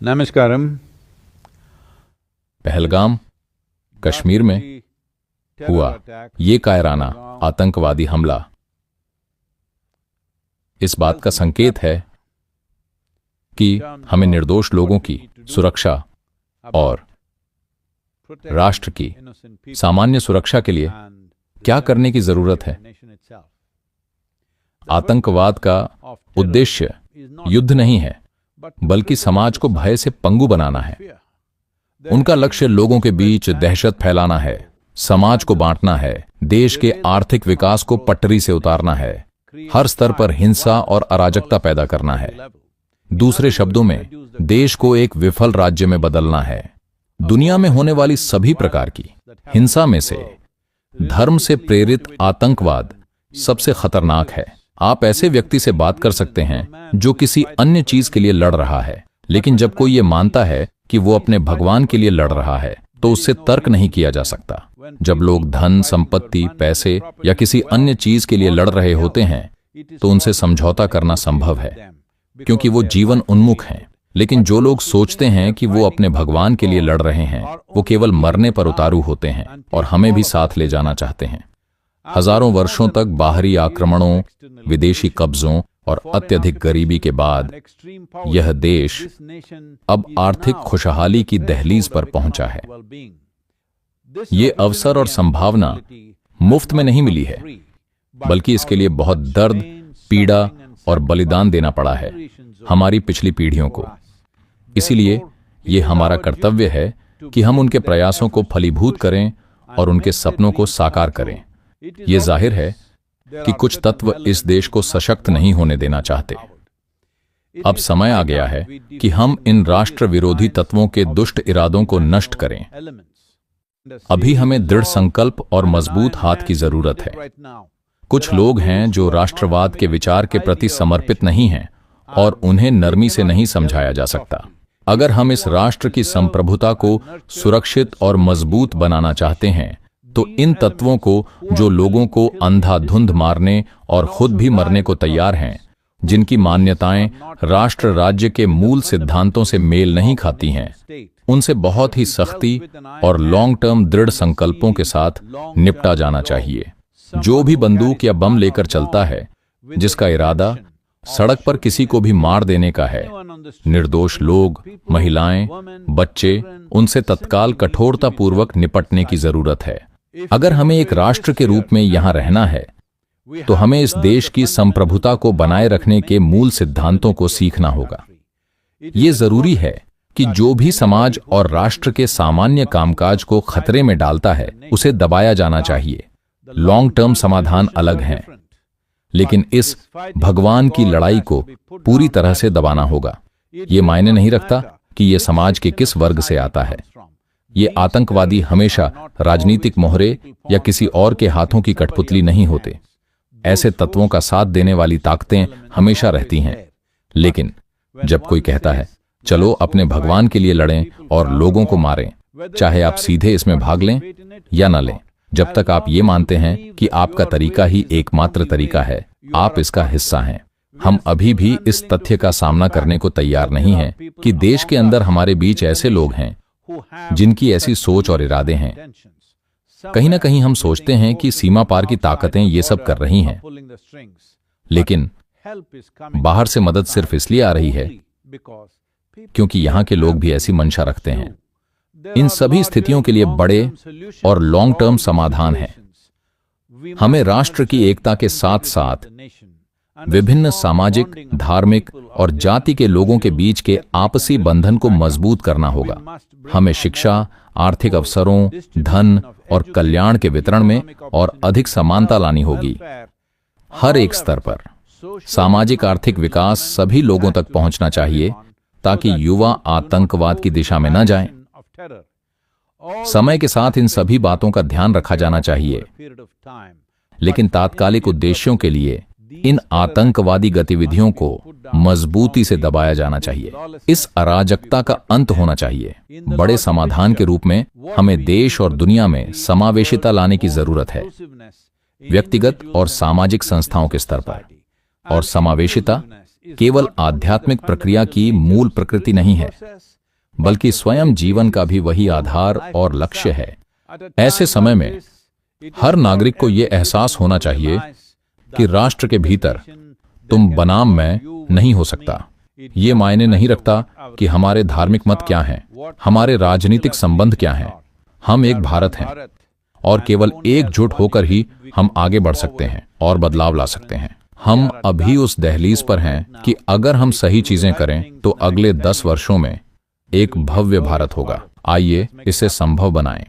नमस्कारम। पहलगाम कश्मीर में हुआ ये कायराना आतंकवादी हमला इस बात का संकेत है कि हमें निर्दोष लोगों की सुरक्षा और राष्ट्र की सामान्य सुरक्षा के लिए क्या करने की जरूरत है। आतंकवाद का उद्देश्य युद्ध नहीं है, बल्कि समाज को भय से पंगु बनाना है। उनका लक्ष्य लोगों के बीच दहशत फैलाना है, समाज को बांटना है, देश के आर्थिक विकास को पटरी से उतारना है, हर स्तर पर हिंसा और अराजकता पैदा करना है। दूसरे शब्दों में, देश को एक विफल राज्य में बदलना है। दुनिया में होने वाली सभी प्रकार की हिंसा में से धर्म से प्रेरित आतंकवाद सबसे खतरनाक है। आप ऐसे व्यक्ति से बात कर सकते हैं जो किसी अन्य चीज के लिए लड़ रहा है, लेकिन जब कोई ये मानता है कि वो अपने भगवान के लिए लड़ रहा है तो उससे तर्क नहीं किया जा सकता। जब लोग धन, संपत्ति, पैसे या किसी अन्य चीज के लिए लड़ रहे होते हैं तो उनसे समझौता करना संभव है, क्योंकि वो जीवन उन्मुख हैं। लेकिन जो लोग सोचते हैं कि वो अपने भगवान के लिए लड़ रहे हैं, वो केवल मरने पर उतारू होते हैं और हमें भी साथ ले जाना चाहते हैं। हजारों वर्षों तक बाहरी आक्रमणों, विदेशी कब्जों और अत्यधिक गरीबी के बाद यह देश अब आर्थिक खुशहाली की दहलीज पर पहुंचा है। ये अवसर और संभावना मुफ्त में नहीं मिली है, बल्कि इसके लिए बहुत दर्द, पीड़ा और बलिदान देना पड़ा है हमारी पिछली पीढ़ियों को। इसीलिए ये हमारा कर्तव्य है कि हम उनके प्रयासों को फलीभूत करें और उनके सपनों को साकार करें। ये जाहिर है कि कुछ तत्व इस देश को सशक्त नहीं होने देना चाहते। अब समय आ गया है कि हम इन राष्ट्र विरोधी तत्वों के दुष्ट इरादों को नष्ट करें। अभी हमें दृढ़ संकल्प और मजबूत हाथ की जरूरत है। कुछ लोग हैं जो राष्ट्रवाद के विचार के प्रति समर्पित नहीं हैं और उन्हें नरमी से नहीं समझाया जा सकता। अगर हम इस राष्ट्र की संप्रभुता को सुरक्षित और मजबूत बनाना चाहते हैं तो इन तत्वों को, जो लोगों को अंधाधुंध मारने और खुद भी मरने को तैयार हैं, जिनकी मान्यताएं राष्ट्र राज्य के मूल सिद्धांतों से मेल नहीं खाती हैं, उनसे बहुत ही सख्ती और लॉन्ग टर्म दृढ़ संकल्पों के साथ निपटा जाना चाहिए। जो भी बंदूक या बम लेकर चलता है, जिसका इरादा सड़क पर किसी को भी मार देने का है, निर्दोष लोग, महिलाएं, बच्चे, उनसे तत्काल कठोरतापूर्वक निपटने की जरूरत है। अगर हमें एक राष्ट्र के रूप में यहां रहना है तो हमें इस देश की संप्रभुता को बनाए रखने के मूल सिद्धांतों को सीखना होगा। ये जरूरी है कि जो भी समाज और राष्ट्र के सामान्य कामकाज को खतरे में डालता है, उसे दबाया जाना चाहिए। लॉन्ग टर्म समाधान अलग हैं, लेकिन इस भगवान की लड़ाई को पूरी तरह से दबाना होगा। ये मायने नहीं रखता कि ये समाज के किस वर्ग से आता है। ये आतंकवादी हमेशा राजनीतिक मोहरे या किसी और के हाथों की कठपुतली नहीं होते। ऐसे तत्वों का साथ देने वाली ताकतें हमेशा रहती हैं। लेकिन जब कोई कहता है चलो अपने भगवान के लिए लड़ें और लोगों को मारें, चाहे आप सीधे इसमें भाग लें या न लें, जब तक आप ये मानते हैं कि आपका तरीका ही एकमात्र तरीका है, आप इसका हिस्सा हैं। हम अभी भी इस तथ्य का सामना करने को तैयार नहीं हैं कि देश के अंदर हमारे बीच ऐसे लोग हैं जिनकी ऐसी सोच और इरादे हैं। कहीं ना कहीं हम सोचते हैं कि सीमा पार की ताकतें ये सब कर रही हैं, लेकिन बाहर से मदद सिर्फ इसलिए आ रही है क्योंकि यहां के लोग भी ऐसी मंशा रखते हैं। इन सभी स्थितियों के लिए बड़े और लॉन्ग टर्म समाधान हैं। हमें राष्ट्र की एकता के साथ साथ विभिन्न सामाजिक, धार्मिक और जाति के लोगों के बीच के आपसी बंधन को मजबूत करना होगा। हमें शिक्षा, आर्थिक अवसरों, धन और कल्याण के वितरण में और अधिक समानता लानी होगी। हर एक स्तर पर सामाजिक आर्थिक विकास सभी लोगों तक पहुंचना चाहिए ताकि युवा आतंकवाद की दिशा में न जाएं। समय के साथ इन सभी बातों का ध्यान रखा जाना चाहिए, लेकिन तात्कालिक उद्देश्यों के लिए इन आतंकवादी गतिविधियों को मजबूती से दबाया जाना चाहिए। इस अराजकता का अंत होना चाहिए। बड़े समाधान के रूप में हमें देश और दुनिया में समावेशिता लाने की जरूरत है, व्यक्तिगत और सामाजिक संस्थाओं के स्तर पर। और समावेशिता केवल आध्यात्मिक प्रक्रिया की मूल प्रकृति नहीं है, बल्कि स्वयं जीवन का भी वही आधार और लक्ष्य है। ऐसे समय में हर नागरिक को यह एहसास होना चाहिए कि राष्ट्र के भीतर तुम बनाम मैं नहीं हो सकता। ये मायने नहीं रखता कि हमारे धार्मिक मत क्या हैं, हमारे राजनीतिक संबंध क्या हैं। हम एक भारत हैं और केवल एकजुट होकर ही हम आगे बढ़ सकते हैं और बदलाव ला सकते हैं। हम अभी उस दहलीज पर हैं कि अगर हम सही चीजें करें तो अगले 10 वर्षों में एक भव्य भारत होगा। आइए इसे संभव बनाएं।